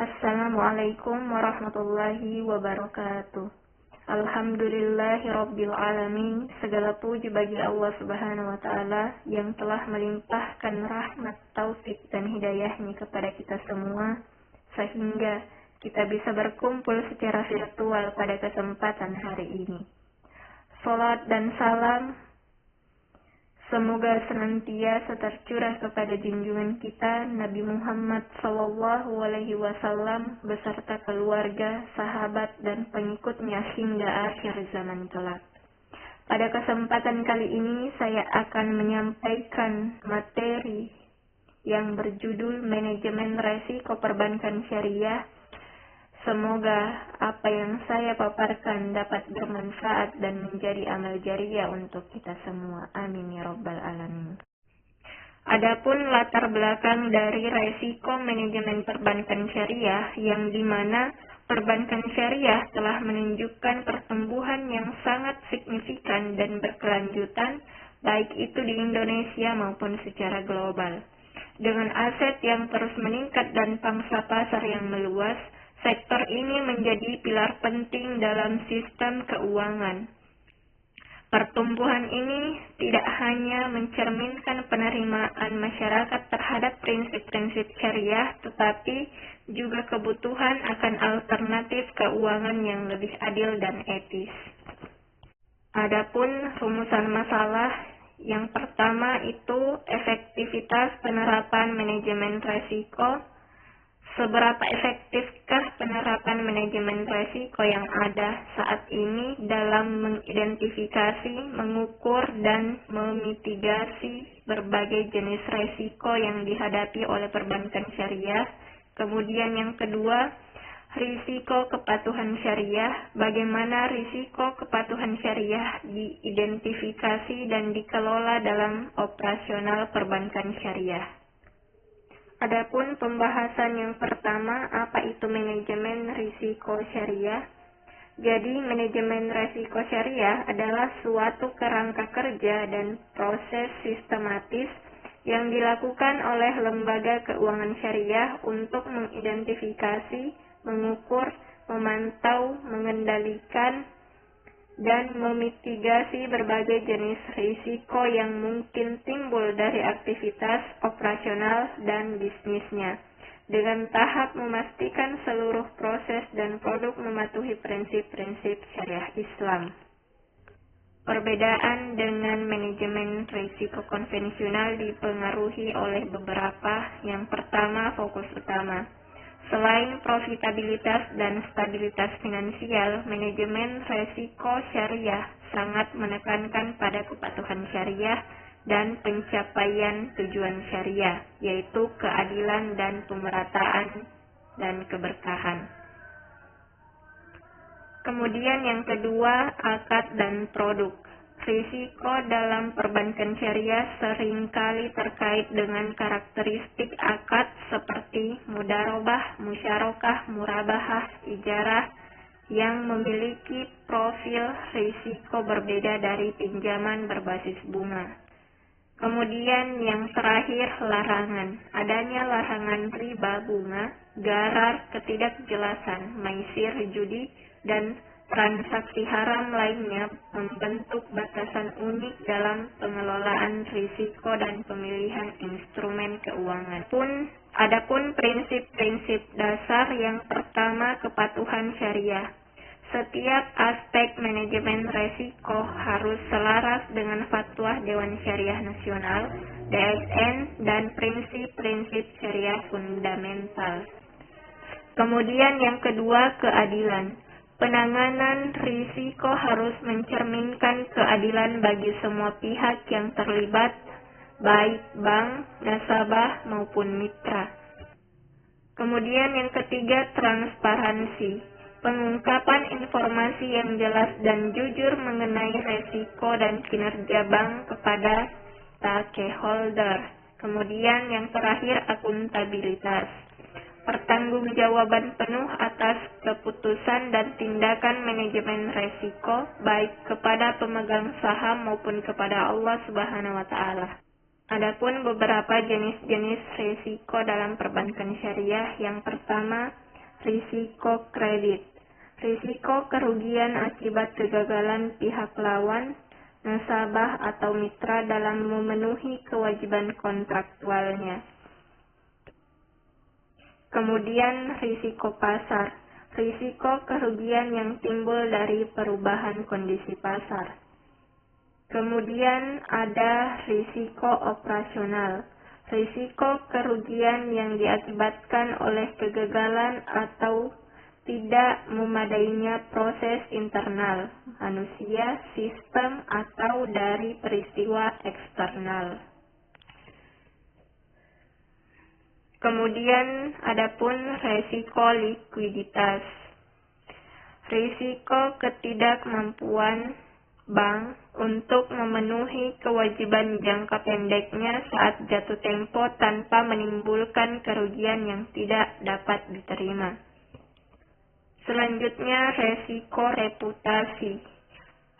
Assalamualaikum warahmatullahi wabarakatuh. Alhamdulillahirabbil alamin. Segala puji bagi Allah Subhanahu wa taala yang telah melimpahkan rahmat, taufik dan hidayahnya kepada kita semua sehingga kita bisa berkumpul secara virtual pada kesempatan hari ini. Salat dan salam semoga senantiasa tercurah kepada junjungan kita Nabi Muhammad Sallallahu Alaihi Wasallam beserta keluarga, sahabat, dan pengikutnya hingga akhir zaman kelak. Pada kesempatan kali ini saya akan menyampaikan materi yang berjudul Manajemen Resiko Perbankan Syariah. Semoga apa yang saya paparkan dapat bermanfaat dan menjadi amal jariah untuk kita semua. Amin ya rabbal alamin. Adapun latar belakang dari resiko manajemen perbankan syariah, yang dimana perbankan syariah telah menunjukkan pertumbuhan yang sangat signifikan dan berkelanjutan, baik itu di Indonesia maupun secara global. Dengan aset yang terus meningkat dan pangsa pasar yang meluas, sektor ini menjadi pilar penting dalam sistem keuangan. Pertumbuhan ini tidak hanya mencerminkan penerimaan masyarakat terhadap prinsip-prinsip syariah, tetapi juga kebutuhan akan alternatif keuangan yang lebih adil dan etis. Adapun rumusan masalah yang pertama itu efektivitas penerapan manajemen resiko. Seberapa efektifkah penerapan manajemen resiko yang ada saat ini dalam mengidentifikasi, mengukur, dan memitigasi berbagai jenis resiko yang dihadapi oleh perbankan syariah? Kemudian yang kedua, risiko kepatuhan syariah. Bagaimana risiko kepatuhan syariah diidentifikasi dan dikelola dalam operasional perbankan syariah? Adapun pembahasan yang pertama, apa itu manajemen risiko syariah? Jadi, manajemen risiko syariah adalah suatu kerangka kerja dan proses sistematis yang dilakukan oleh lembaga keuangan syariah untuk mengidentifikasi, mengukur, memantau, mengendalikan, dan memitigasi berbagai jenis risiko yang mungkin timbul dari aktivitas operasional dan bisnisnya, dengan tahap memastikan seluruh proses dan produk mematuhi prinsip-prinsip syariah Islam. Perbedaan dengan manajemen risiko konvensional dipengaruhi oleh beberapa. Yang pertama, fokus utama. Selain profitabilitas dan stabilitas finansial, manajemen resiko syariah sangat menekankan pada kepatuhan syariah dan pencapaian tujuan syariah, yaitu keadilan dan pemerataan dan keberkahan. Kemudian yang kedua, akad dan produk. Risiko dalam perbankan syariah seringkali terkait dengan karakteristik akad seperti mudharabah, musyarakah, murabahah, ijarah yang memiliki profil risiko berbeda dari pinjaman berbasis bunga. Kemudian yang terakhir, larangan. Adanya larangan riba bunga, gharar, ketidakjelasan, maisir, judi, dan transaksi haram lainnya membentuk batasan unik dalam pengelolaan risiko dan pemilihan instrumen keuangan. Adapun prinsip-prinsip dasar, yang pertama, kepatuhan syariah. Setiap aspek manajemen risiko harus selaras dengan fatwa Dewan Syariah Nasional (DSN) dan prinsip-prinsip syariah fundamental. Kemudian yang kedua, keadilan. Penanganan risiko harus mencerminkan keadilan bagi semua pihak yang terlibat, baik bank, nasabah, maupun mitra. Kemudian yang ketiga, transparansi. Pengungkapan informasi yang jelas dan jujur mengenai risiko dan kinerja bank kepada stakeholder. Kemudian yang terakhir, akuntabilitas. Pertanggungjawaban penuh atas keputusan dan tindakan manajemen resiko, baik kepada pemegang saham maupun kepada Allah Subhanahu wa taala. Adapun beberapa jenis-jenis risiko dalam perbankan syariah, yang pertama, risiko kredit. Risiko kerugian akibat kegagalan pihak lawan, nasabah atau mitra dalam memenuhi kewajiban kontraktualnya. Kemudian risiko pasar. Risiko kerugian yang timbul dari perubahan kondisi pasar. Kemudian ada risiko operasional. Risiko kerugian yang diakibatkan oleh kegagalan atau tidak memadainya proses internal, manusia, sistem, atau dari peristiwa eksternal. Kemudian adapun risiko likuiditas. Risiko ketidakmampuan bank untuk memenuhi kewajiban jangka pendeknya saat jatuh tempo tanpa menimbulkan kerugian yang tidak dapat diterima. Selanjutnya, risiko reputasi.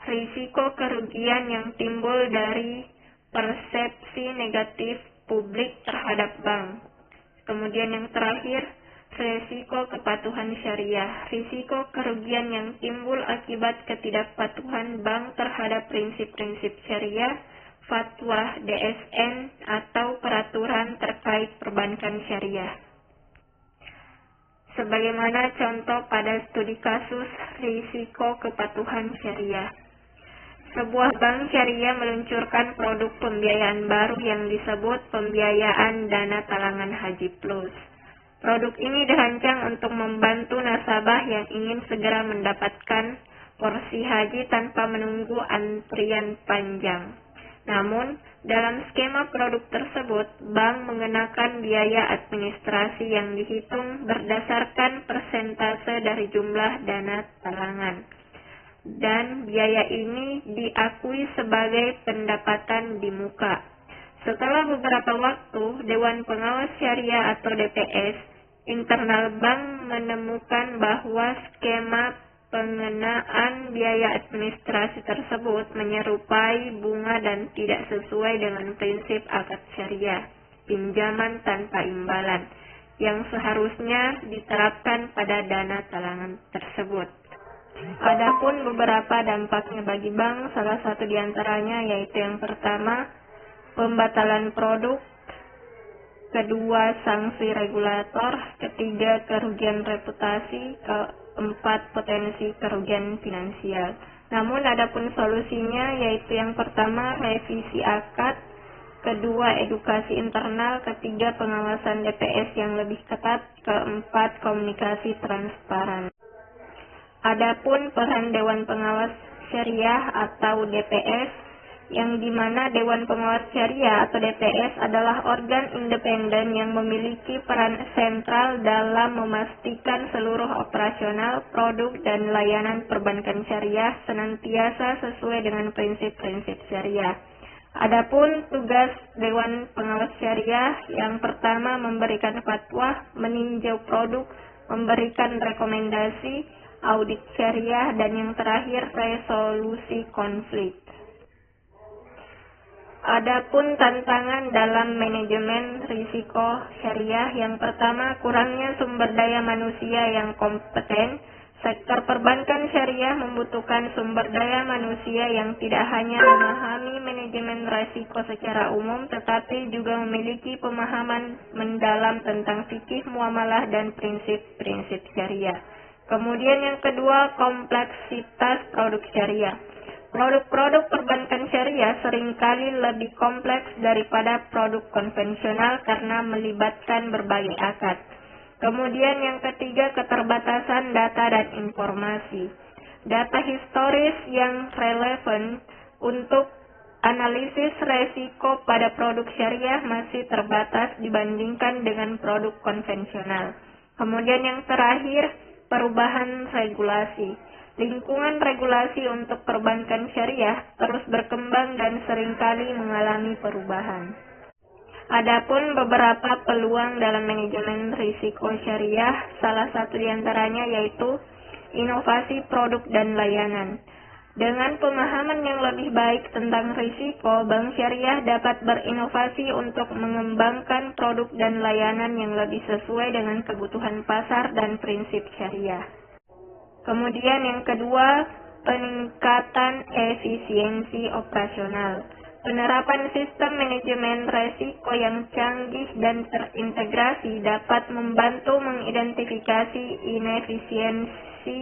Risiko kerugian yang timbul dari persepsi negatif publik terhadap bank. Kemudian yang terakhir, risiko kepatuhan syariah. Risiko kerugian yang timbul akibat ketidakpatuhan bank terhadap prinsip-prinsip syariah, fatwa DSN, atau peraturan terkait perbankan syariah. Sebagaimana contoh pada studi kasus risiko kepatuhan syariah. Sebuah bank syariah meluncurkan produk pembiayaan baru yang disebut pembiayaan dana talangan Haji Plus. Produk ini dirancang untuk membantu nasabah yang ingin segera mendapatkan porsi haji tanpa menunggu antrian panjang. Namun, dalam skema produk tersebut, bank mengenakan biaya administrasi yang dihitung berdasarkan persentase dari jumlah dana talangan. Dan biaya ini diakui sebagai pendapatan di muka. Setelah beberapa waktu, Dewan Pengawas Syariah atau DPS internal bank menemukan bahwa skema pengenaan biaya administrasi tersebut menyerupai bunga dan tidak sesuai dengan prinsip akad syariah, pinjaman tanpa imbalan, yang seharusnya diterapkan pada dana talangan tersebut. Adapun beberapa dampaknya bagi bank, salah satu diantaranya yaitu yang pertama, pembatalan produk, kedua, sanksi regulator, ketiga, kerugian reputasi, keempat, potensi kerugian finansial. Namun adapun solusinya yaitu yang pertama, revisi akad, kedua, edukasi internal, ketiga, pengawasan DPS yang lebih ketat, keempat, komunikasi transparan. Adapun peran Dewan Pengawas Syariah atau DPS, yang dimana Dewan Pengawas Syariah atau DPS adalah organ independen yang memiliki peran sentral dalam memastikan seluruh operasional, produk, dan layanan perbankan syariah senantiasa sesuai dengan prinsip-prinsip syariah. Adapun tugas Dewan Pengawas Syariah, yang pertama memberikan fatwa, meninjau produk, memberikan rekomendasi, audit syariah, dan yang terakhir resolusi konflik. Adapun tantangan dalam manajemen risiko syariah, yang pertama, kurangnya sumber daya manusia yang kompeten. Sektor perbankan syariah membutuhkan sumber daya manusia yang tidak hanya memahami manajemen risiko secara umum, tetapi juga memiliki pemahaman mendalam tentang fikih muamalah dan prinsip-prinsip syariah. Kemudian yang kedua, kompleksitas produk syariah. Produk-produk perbankan syariah seringkali lebih kompleks daripada produk konvensional karena melibatkan berbagai akad. Kemudian yang ketiga, keterbatasan data dan informasi. Data historis yang relevan untuk analisis resiko pada produk syariah masih terbatas dibandingkan dengan produk konvensional. Kemudian yang terakhir, perubahan regulasi. Lingkungan regulasi untuk perbankan syariah terus berkembang dan seringkali mengalami perubahan. Adapun beberapa peluang dalam manajemen risiko syariah, salah satu diantaranya yaitu inovasi produk dan layanan. Dengan pemahaman yang lebih baik tentang risiko, bank syariah dapat berinovasi untuk mengembangkan produk dan layanan yang lebih sesuai dengan kebutuhan pasar dan prinsip syariah. Kemudian yang kedua, peningkatan efisiensi operasional. Penerapan sistem manajemen resiko yang canggih dan terintegrasi dapat membantu mengidentifikasi inefisiensi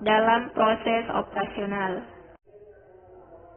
dalam proses operasional.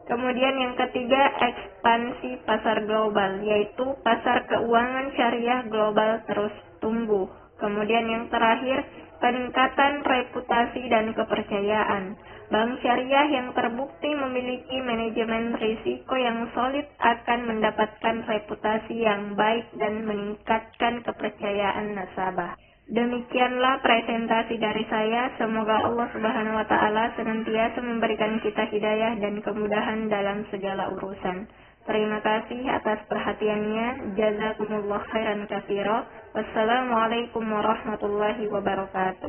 Kemudian yang ketiga, ekspansi pasar global, yaitu pasar keuangan syariah global terus tumbuh. Kemudian yang terakhir, peningkatan reputasi dan kepercayaan. Bank syariah yang terbukti memiliki manajemen risiko yang solid akan mendapatkan reputasi yang baik dan meningkatkan kepercayaan nasabah. Demikianlah presentasi dari saya. Semoga Allah Subhanahu wa taala senantiasa memberikan kita hidayah dan kemudahan dalam segala urusan. Terima kasih atas perhatiannya. Jazakumullah khairan katsira. Wassalamualaikum warahmatullahi wabarakatuh.